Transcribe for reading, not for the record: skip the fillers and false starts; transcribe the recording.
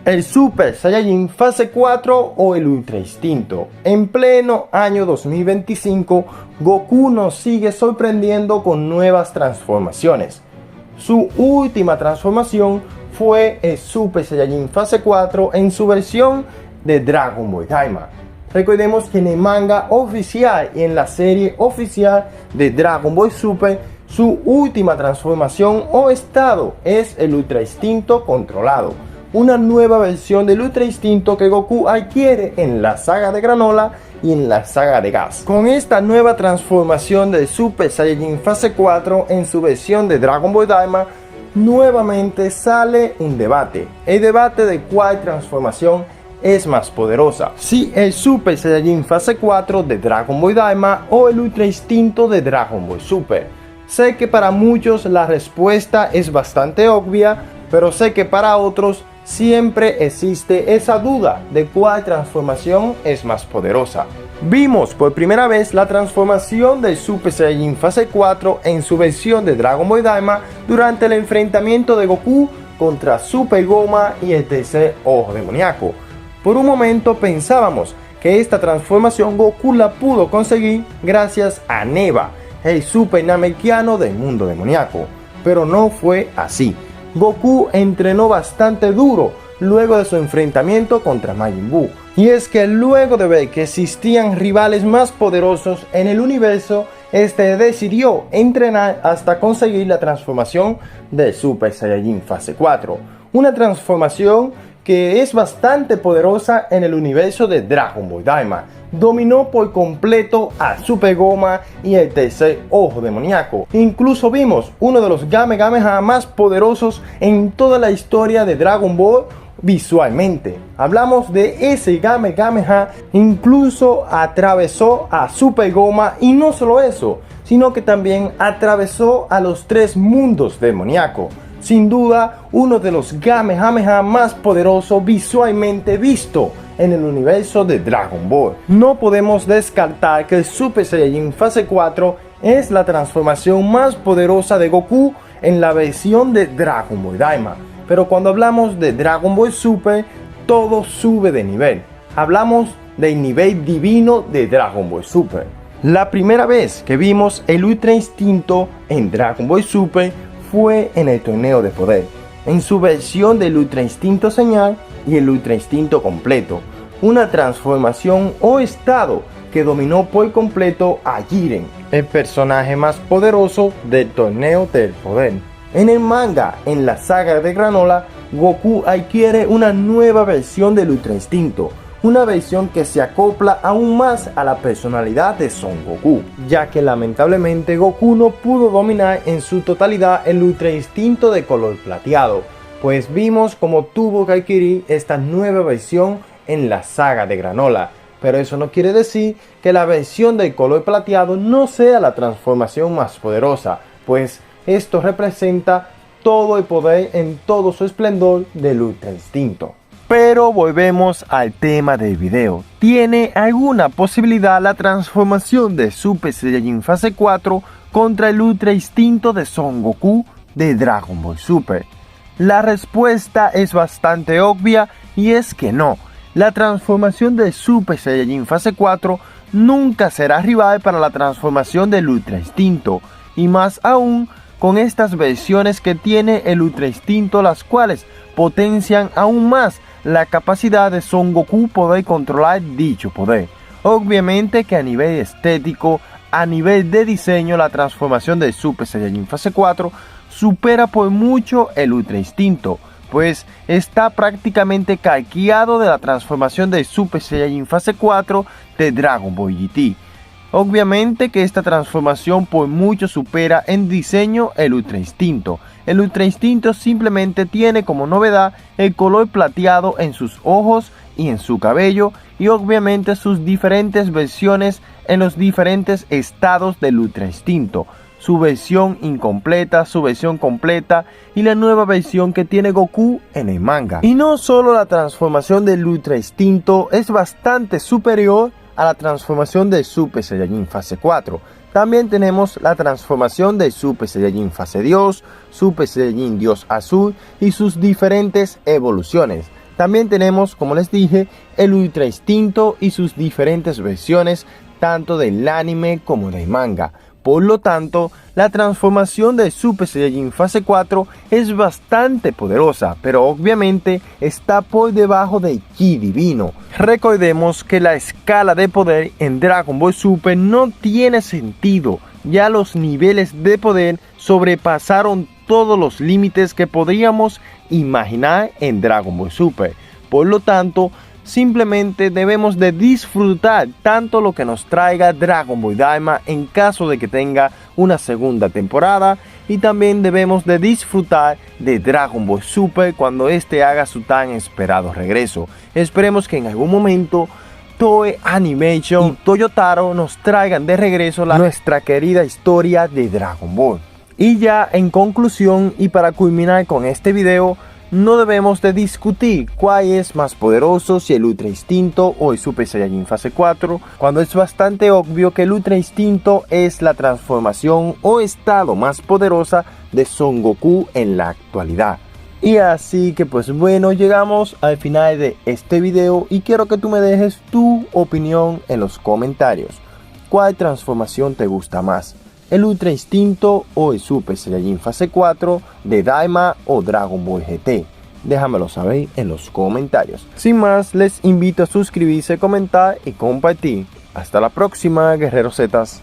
El Super Saiyajin fase 4 o el Ultra Instinto. En pleno año 2025, Goku nos sigue sorprendiendo con nuevas transformaciones. Su última transformación fue el Super Saiyajin fase 4 en su versión de Dragon Ball Daima. Recordemos que en el manga oficial y en la serie oficial de Dragon Ball Super, su última transformación o estado es el Ultra Instinto controlado. Una nueva versión del Ultra Instinto que Goku adquiere en la saga de Granola y en la saga de Gas. Con esta nueva transformación del Super Saiyajin fase 4 en su versión de Dragon Ball Daima, nuevamente sale un debate. El debate de cuál transformación es más poderosa, si el Super Saiyajin fase 4 de Dragon Ball Daima o el Ultra Instinto de Dragon Ball Super. Sé que para muchos la respuesta es bastante obvia, pero sé que para otros siempre existe esa duda de cuál transformación es más poderosa. Vimos por primera vez la transformación del Super Saiyajin fase 4 en su versión de Dragon Ball Daima durante el enfrentamiento de Goku contra Super Goma y el tercer ojo demoníaco. Por un momento pensábamos que esta transformación Goku la pudo conseguir gracias a Neva, el Super Namekiano del mundo demoníaco, pero no fue así. Goku entrenó bastante duro luego de su enfrentamiento contra Majin Buu. Y es que luego de ver que existían rivales más poderosos en el universo, este decidió entrenar hasta conseguir la transformación del Super Saiyajin fase 4. Una transformación que es bastante poderosa en el universo de Dragon Ball Daima. Dominó por completo a Super Goma y el tercer ojo demoníaco. Incluso vimos uno de los Kamehameha más poderosos en toda la historia de Dragon Ball visualmente. Hablamos de ese Kamehameha, incluso atravesó a Super Goma y no solo eso, sino que también atravesó a los tres mundos demoníacos. Sin duda, uno de los Kamehameha más poderosos visualmente visto en el universo de Dragon Ball. No podemos descartar que el Super Saiyajin fase 4 es la transformación más poderosa de Goku en la versión de Dragon Ball Daima. Pero cuando hablamos de Dragon Ball Super, todo sube de nivel. Hablamos del nivel divino de Dragon Ball Super. La primera vez que vimos el Ultra Instinto en Dragon Ball Super fue en el torneo de poder, en su versión del Ultra Instinto Señal y el Ultra Instinto completo, una transformación o estado que dominó por completo a Jiren, el personaje más poderoso del torneo del poder. En el manga, en la saga de Granola, Goku adquiere una nueva versión del Ultra Instinto, una versión que se acopla aún más a la personalidad de Son Goku, ya que lamentablemente Goku no pudo dominar en su totalidad el Ultra Instinto de color plateado, pues vimos cómo tuvo que adquirir esta nueva versión en la saga de Granola. Pero eso no quiere decir que la versión del color plateado no sea la transformación más poderosa, pues esto representa todo el poder en todo su esplendor del Ultra Instinto. Pero volvemos al tema del video. ¿Tiene alguna posibilidad la transformación de Super Saiyajin fase 4 contra el Ultra Instinto de Son Goku de Dragon Ball Super? La respuesta es bastante obvia y es que no. La transformación de Super Saiyajin fase 4 nunca será rival para la transformación del Ultra Instinto, y más aún con estas versiones que tiene el Ultra Instinto, las cuales potencian aún más la capacidad de Son Goku poder controlar dicho poder. Obviamente que a nivel estético, a nivel de diseño, la transformación de Super Saiyajin fase 4 supera por mucho el Ultra Instinto, pues está prácticamente calqueado de la transformación de Super Saiyajin fase 4 de Dragon Ball GT. Obviamente que esta transformación por mucho supera en diseño el Ultra Instinto. El Ultra Instinto simplemente tiene como novedad el color plateado en sus ojos y en su cabello, y obviamente sus diferentes versiones en los diferentes estados del Ultra Instinto. Su versión incompleta, su versión completa y la nueva versión que tiene Goku en el manga. Y no solo la transformación del Ultra Instinto es bastante superior a la transformación del Super Saiyajin fase 4. También tenemos la transformación de Super Saiyajin fase Dios, Super Saiyajin Dios Azul y sus diferentes evoluciones. También tenemos, como les dije, el Ultra Instinto y sus diferentes versiones, tanto del anime como del manga. Por lo tanto, la transformación de Super Saiyajin fase 4 es bastante poderosa, pero obviamente está por debajo de Ki Divino. Recordemos que la escala de poder en Dragon Ball Super no tiene sentido, ya los niveles de poder sobrepasaron todos los límites que podríamos imaginar en Dragon Ball Super. Por lo tanto, simplemente debemos de disfrutar tanto lo que nos traiga Dragon Ball Daima en caso de que tenga una segunda temporada, y también debemos de disfrutar de Dragon Ball Super cuando este haga su tan esperado regreso. Esperemos que en algún momento Toei Animation y Toyotaro nos traigan de regreso nuestra querida historia de Dragon Ball. Y ya en conclusión y para culminar con este video, no debemos de discutir cuál es más poderoso, si el Ultra Instinto o el Super Saiyajin fase 4, cuando es bastante obvio que el Ultra Instinto es la transformación o estado más poderosa de Son Goku en la actualidad. Y así que pues bueno, llegamos al final de este video y quiero que tú me dejes tu opinión en los comentarios. ¿Cuál transformación te gusta más? ¿El Ultra Instinto o el Super Saiyajin fase 4 de Daima o Dragon Ball GT? Déjamelo saber en los comentarios. Sin más, les invito a suscribirse, comentar y compartir. Hasta la próxima, Guerreros Zetas.